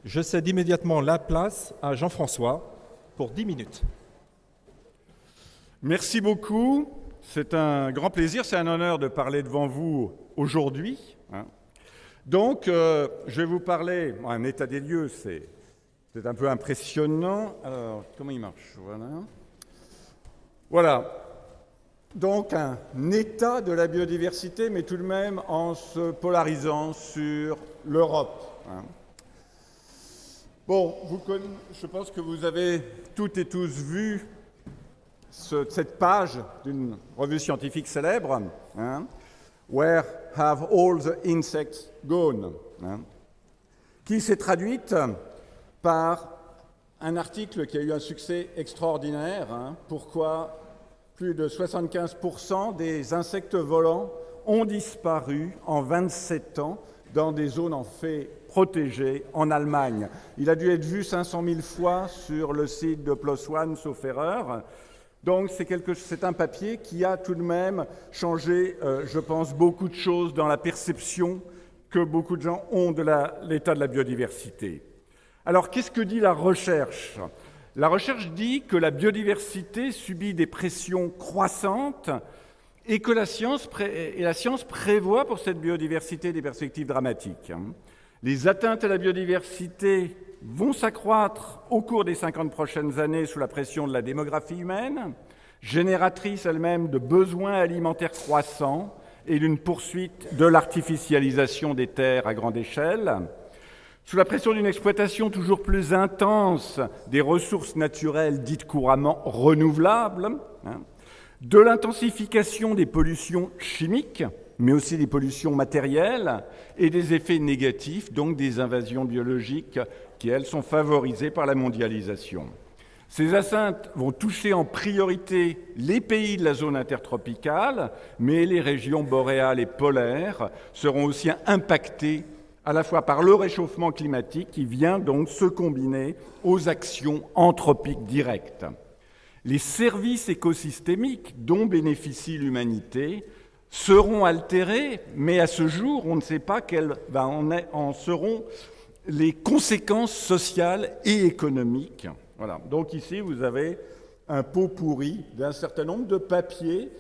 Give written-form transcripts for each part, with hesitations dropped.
Je cède immédiatement la place à Jean-François pour 10 minutes. Merci beaucoup. C'est un grand plaisir, c'est un honneur de parler devant vous aujourd'hui. Donc, je vais vous parler, un état des lieux, c'est un peu impressionnant. Alors, comment il marche? Voilà. Donc, un état de la biodiversité, mais tout de même en se polarisant sur l'Europe. Bon, je pense que vous avez toutes et tous vu cette page d'une revue scientifique célèbre, Where have all the insects gone, qui s'est traduite par un article qui a eu un succès extraordinaire. Pourquoi plus de 75% des insectes volants ont disparu en 27 ans dans des zones en fait protégées en Allemagne. Il a dû être vu 500 000 fois sur le site de PLOS ONE, sauf erreur. Donc c'est un papier qui a tout de même changé, je pense, beaucoup de choses dans la perception que beaucoup de gens ont de l'état de la biodiversité. Alors, qu'est-ce que dit la recherche ? La recherche dit que la biodiversité subit des pressions croissantes et que la science prévoit pour cette biodiversité des perspectives dramatiques. Les atteintes à la biodiversité vont s'accroître au cours des 50 prochaines années sous la pression de la démographie humaine, génératrice elle-même de besoins alimentaires croissants et d'une poursuite de l'artificialisation des terres à grande échelle, sous la pression d'une exploitation toujours plus intense des ressources naturelles dites couramment renouvelables, de l'intensification des pollutions chimiques, mais aussi des pollutions matérielles et des effets négatifs, donc des invasions biologiques qui, elles, sont favorisées par la mondialisation. Ces atteintes vont toucher en priorité les pays de la zone intertropicale, mais les régions boréales et polaires seront aussi impactées à la fois par le réchauffement climatique qui vient donc se combiner aux actions anthropiques directes. Les services écosystémiques dont bénéficie l'humanité seront altérés, mais à ce jour, on ne sait pas quelles en seront les conséquences sociales et économiques. Voilà. Donc ici, vous avez un pot pourri d'un certain nombre de papiers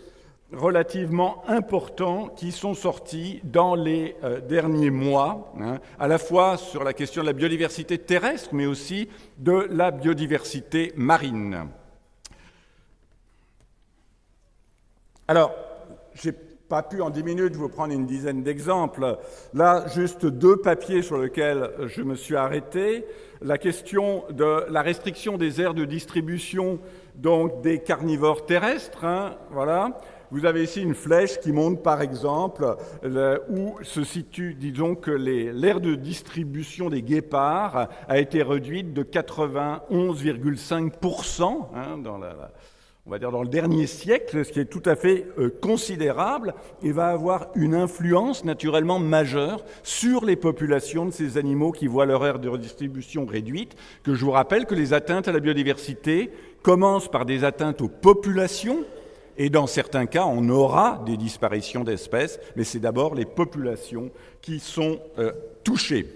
relativement importants qui sont sortis dans les derniers mois, à la fois sur la question de la biodiversité terrestre, mais aussi de la biodiversité marine. Alors, je n'ai pas pu en 10 minutes vous prendre une dizaine d'exemples. Là, juste 2 papiers sur lesquels je me suis arrêté. La question de la restriction des aires de distribution donc des carnivores terrestres. Voilà. Vous avez ici une flèche qui montre par exemple où se situe, disons que l'aire de distribution des guépards a été réduite de 91,5% on va dire dans le dernier siècle, ce qui est tout à fait considérable et va avoir une influence naturellement majeure sur les populations de ces animaux qui voient leur aire de redistribution réduite, que je vous rappelle que les atteintes à la biodiversité commencent par des atteintes aux populations, et dans certains cas, on aura des disparitions d'espèces, mais c'est d'abord les populations qui sont touchées.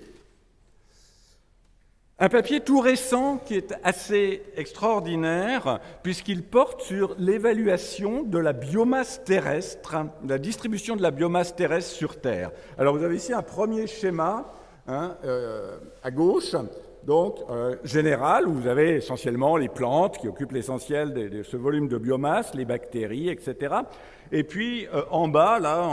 Un papier tout récent qui est assez extraordinaire puisqu'il porte sur l'évaluation de la biomasse terrestre, la distribution de la biomasse terrestre sur Terre. Alors vous avez ici un premier schéma à gauche, donc général, où vous avez essentiellement les plantes qui occupent l'essentiel de ce volume de biomasse, les bactéries, etc. Et puis en bas, là,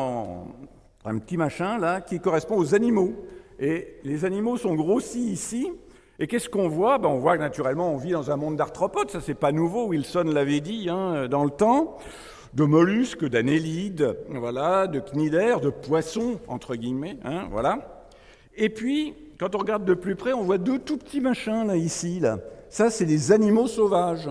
un petit machin là qui correspond aux animaux. Et les animaux sont grossis ici. Et qu'est-ce qu'on voit ? On voit que naturellement on vit dans un monde d'arthropodes, ça c'est pas nouveau, Wilson l'avait dit dans le temps, de mollusques, d'annélides, voilà, de cnidaires, de poissons, entre guillemets, voilà. Et puis, quand on regarde de plus près, on voit 2 tout petits machins là, ici, là. Ça c'est les animaux sauvages.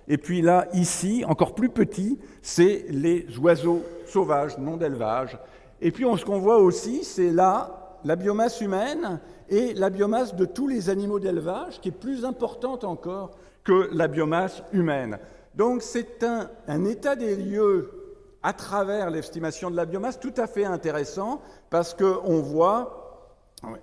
Et puis là, ici, encore plus petits, c'est les oiseaux sauvages, non d'élevage. Et puis ce qu'on voit aussi, c'est là la biomasse humaine et la biomasse de tous les animaux d'élevage, qui est plus importante encore que la biomasse humaine. Donc c'est un état des lieux à travers l'estimation de la biomasse tout à fait intéressant, parce qu'on voit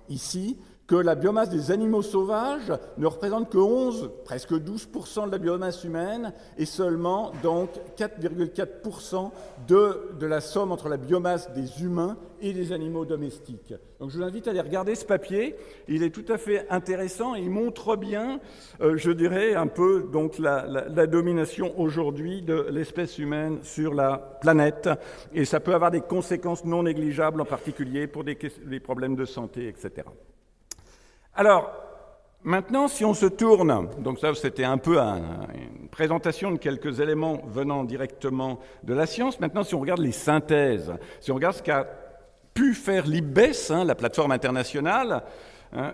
ici que la biomasse des animaux sauvages ne représente que 11, presque 12% de la biomasse humaine et seulement donc 4,4% de la somme entre la biomasse des humains et des animaux domestiques. Donc je vous invite à aller regarder ce papier, il est tout à fait intéressant et il montre bien, je dirais, un peu donc la domination aujourd'hui de l'espèce humaine sur la planète et ça peut avoir des conséquences non négligeables, en particulier pour des problèmes de santé, etc. Alors, maintenant, si on se tourne, donc ça c'était un peu une présentation de quelques éléments venant directement de la science, maintenant si on regarde les synthèses, si on regarde ce qu'a pu faire l'IPBES, la plateforme internationale,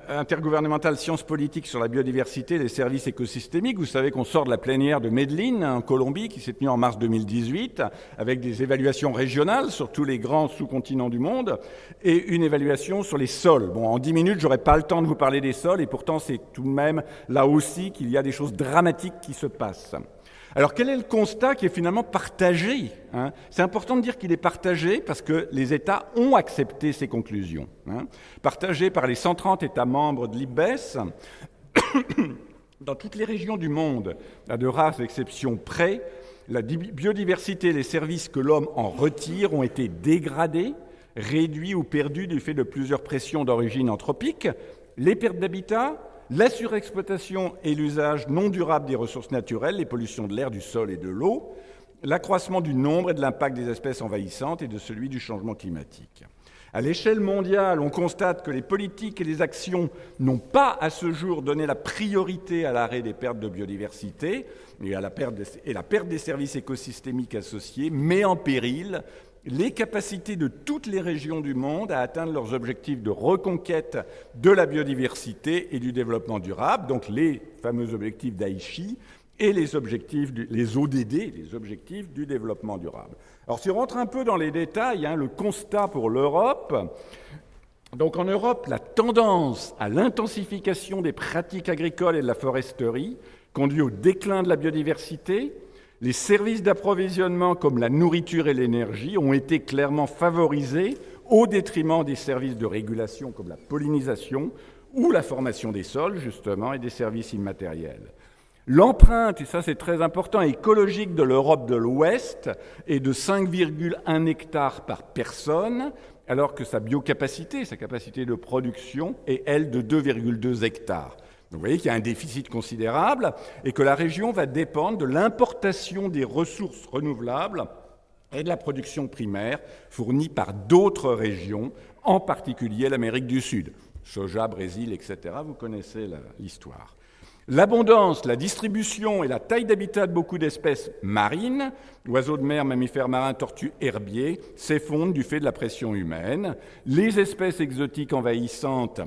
intergouvernementale sciences politiques sur la biodiversité et les services écosystémiques. Vous savez qu'on sort de la plénière de Medellín, en Colombie, qui s'est tenue en mars 2018, avec des évaluations régionales sur tous les grands sous-continents du monde, et une évaluation sur les sols. Bon, en 10 minutes, j'aurais pas le temps de vous parler des sols, et pourtant c'est tout de même là aussi qu'il y a des choses dramatiques qui se passent. Alors quel est le constat qui est finalement partagé, C'est important de dire qu'il est partagé parce que les États ont accepté ces conclusions. Partagé par les 130 États membres de l'IPBES, dans toutes les régions du monde, à de rares exceptions près, la biodiversité et les services que l'homme en retire ont été dégradés, réduits ou perdus du fait de plusieurs pressions d'origine anthropique, les pertes d'habitat, la surexploitation et l'usage non durable des ressources naturelles, les pollutions de l'air, du sol et de l'eau, l'accroissement du nombre et de l'impact des espèces envahissantes et de celui du changement climatique. À l'échelle mondiale, on constate que les politiques et les actions n'ont pas à ce jour donné la priorité à l'arrêt des pertes de biodiversité et la perte des services écosystémiques associés, met en péril les capacités de toutes les régions du monde à atteindre leurs objectifs de reconquête de la biodiversité et du développement durable, donc les fameux objectifs d'Aichi et les ODD, les objectifs du développement durable. Alors si on rentre un peu dans les détails, le constat pour l'Europe, donc en Europe, la tendance à l'intensification des pratiques agricoles et de la foresterie conduit au déclin de la biodiversité. Les services d'approvisionnement comme la nourriture et l'énergie ont été clairement favorisés au détriment des services de régulation comme la pollinisation ou la formation des sols, justement, et des services immatériels. L'empreinte, et ça c'est très important, écologique de l'Europe de l'Ouest est de 5,1 hectares par personne, alors que sa biocapacité, sa capacité de production, est, elle, de 2,2 hectares. Donc vous voyez qu'il y a un déficit considérable et que la région va dépendre de l'importation des ressources renouvelables et de la production primaire fournie par d'autres régions, en particulier l'Amérique du Sud. Soja, Brésil, etc. Vous connaissez l'histoire. L'abondance, la distribution et la taille d'habitat de beaucoup d'espèces marines, oiseaux de mer, mammifères marins, tortues, herbiers, s'effondrent du fait de la pression humaine. Les espèces exotiques envahissantes,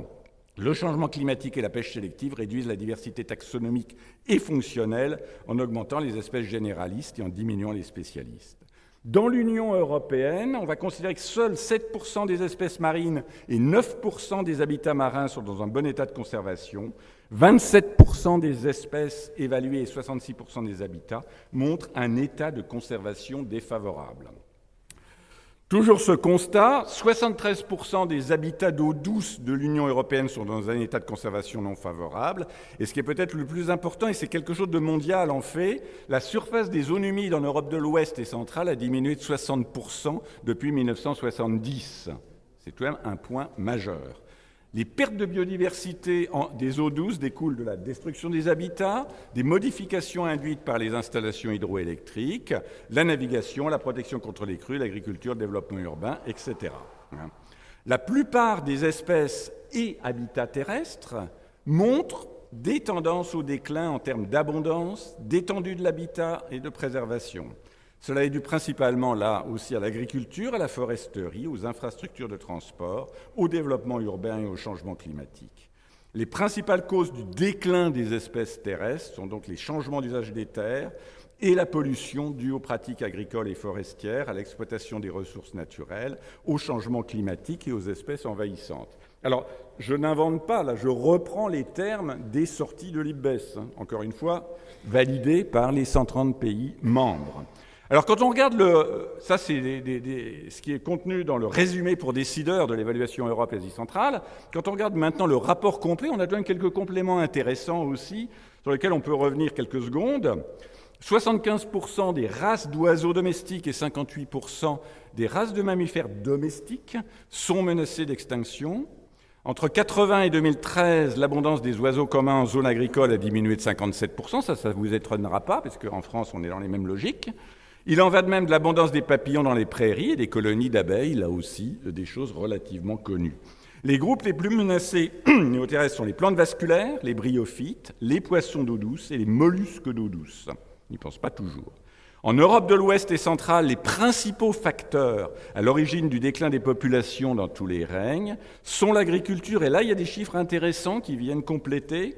le changement climatique et la pêche sélective réduisent la diversité taxonomique et fonctionnelle en augmentant les espèces généralistes et en diminuant les spécialistes. Dans l'Union européenne, on va considérer que seuls 7% des espèces marines et 9% des habitats marins sont dans un bon état de conservation. 27% des espèces évaluées et 66% des habitats montrent un état de conservation défavorable. Toujours ce constat, 73% des habitats d'eau douce de l'Union européenne sont dans un état de conservation non favorable. Et ce qui est peut-être le plus important, et c'est quelque chose de mondial en fait, la surface des zones humides en Europe de l'Ouest et centrale a diminué de 60% depuis 1970. C'est tout de même un point majeur. Les pertes de biodiversité des eaux douces découlent de la destruction des habitats, des modifications induites par les installations hydroélectriques, la navigation, la protection contre les crues, l'agriculture, le développement urbain, etc. La plupart des espèces et habitats terrestres montrent des tendances au déclin en termes d'abondance, d'étendue de l'habitat et de préservation. Cela est dû principalement, là aussi, à l'agriculture, à la foresterie, aux infrastructures de transport, au développement urbain et au changement climatique. Les principales causes du déclin des espèces terrestres sont donc les changements d'usage des terres et la pollution due aux pratiques agricoles et forestières, à l'exploitation des ressources naturelles, au changement climatique et aux espèces envahissantes. Alors, je n'invente pas, là, je reprends les termes des sorties de l'IPBES, encore une fois, validés par les 130 pays membres. Alors quand on regarde ça c'est ce qui est contenu dans le résumé pour décideurs de l'évaluation Europe-Asie centrale, quand on regarde maintenant le rapport complet, on a donné quelques compléments intéressants aussi, sur lesquels on peut revenir quelques secondes. 75% des races d'oiseaux domestiques et 58% des races de mammifères domestiques sont menacées d'extinction. Entre 80 et 2013, l'abondance des oiseaux communs en zone agricole a diminué de 57%, ça ne vous étonnera pas, parce qu'en France, on est dans les mêmes logiques. Il en va de même de l'abondance des papillons dans les prairies et des colonies d'abeilles, là aussi, des choses relativement connues. Les groupes les plus menacés néoterrestres sont les plantes vasculaires, les bryophytes, les poissons d'eau douce et les mollusques d'eau douce. On n'y pense pas toujours. En Europe de l'Ouest et centrale, les principaux facteurs à l'origine du déclin des populations dans tous les règnes sont l'agriculture, et là il y a des chiffres intéressants qui viennent compléter.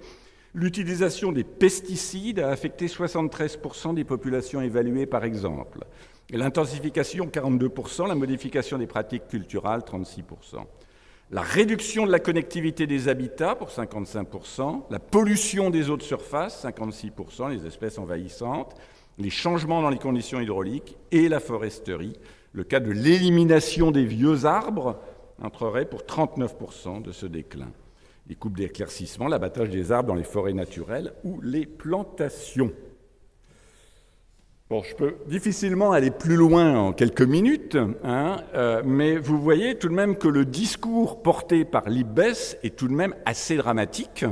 L'utilisation des pesticides a affecté 73% des populations évaluées, par exemple. Et l'intensification, 42%, la modification des pratiques culturelles, 36%. La réduction de la connectivité des habitats, pour 55%. La pollution des eaux de surface, 56%, les espèces envahissantes. Les changements dans les conditions hydrauliques et la foresterie. Le cas de l'élimination des vieux arbres entrerait pour 39% de ce déclin. Les coupes d'éclaircissement, l'abattage des arbres dans les forêts naturelles ou les plantations. Bon, je peux difficilement aller plus loin en quelques minutes, mais vous voyez tout de même que le discours porté par l'IPBES est tout de même assez dramatique,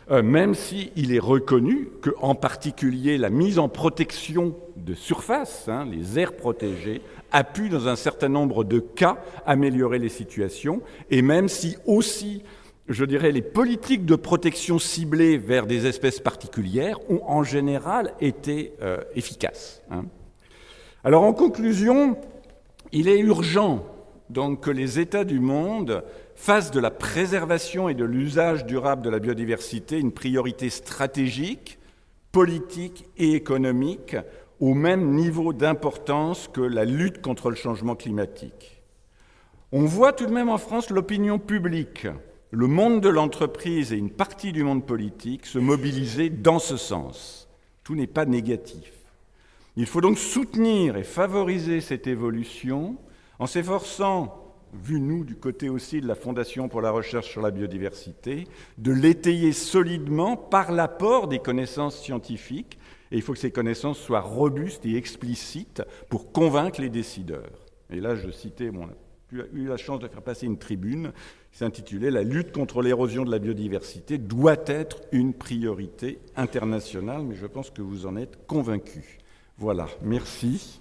même s'il est reconnu qu'en particulier la mise en protection de surface, les aires protégées, a pu dans un certain nombre de cas améliorer les situations, et même si aussi je dirais, les politiques de protection ciblées vers des espèces particulières ont en général été efficaces. Alors en conclusion, il est urgent donc que les États du monde fassent de la préservation et de l'usage durable de la biodiversité une priorité stratégique, politique et économique au même niveau d'importance que la lutte contre le changement climatique. On voit tout de même en France l'opinion publique, le monde de l'entreprise et une partie du monde politique se mobiliser dans ce sens. Tout n'est pas négatif. Il faut donc soutenir et favoriser cette évolution en s'efforçant, vu nous du côté aussi de la Fondation pour la recherche sur la biodiversité, de l'étayer solidement par l'apport des connaissances scientifiques. Et il faut que ces connaissances soient robustes et explicites pour convaincre les décideurs. Et là, je citais, on a eu la chance de faire passer une tribune qui s'intitulait « La lutte contre l'érosion de la biodiversité doit être une priorité internationale », mais je pense que vous en êtes convaincus. Voilà, merci.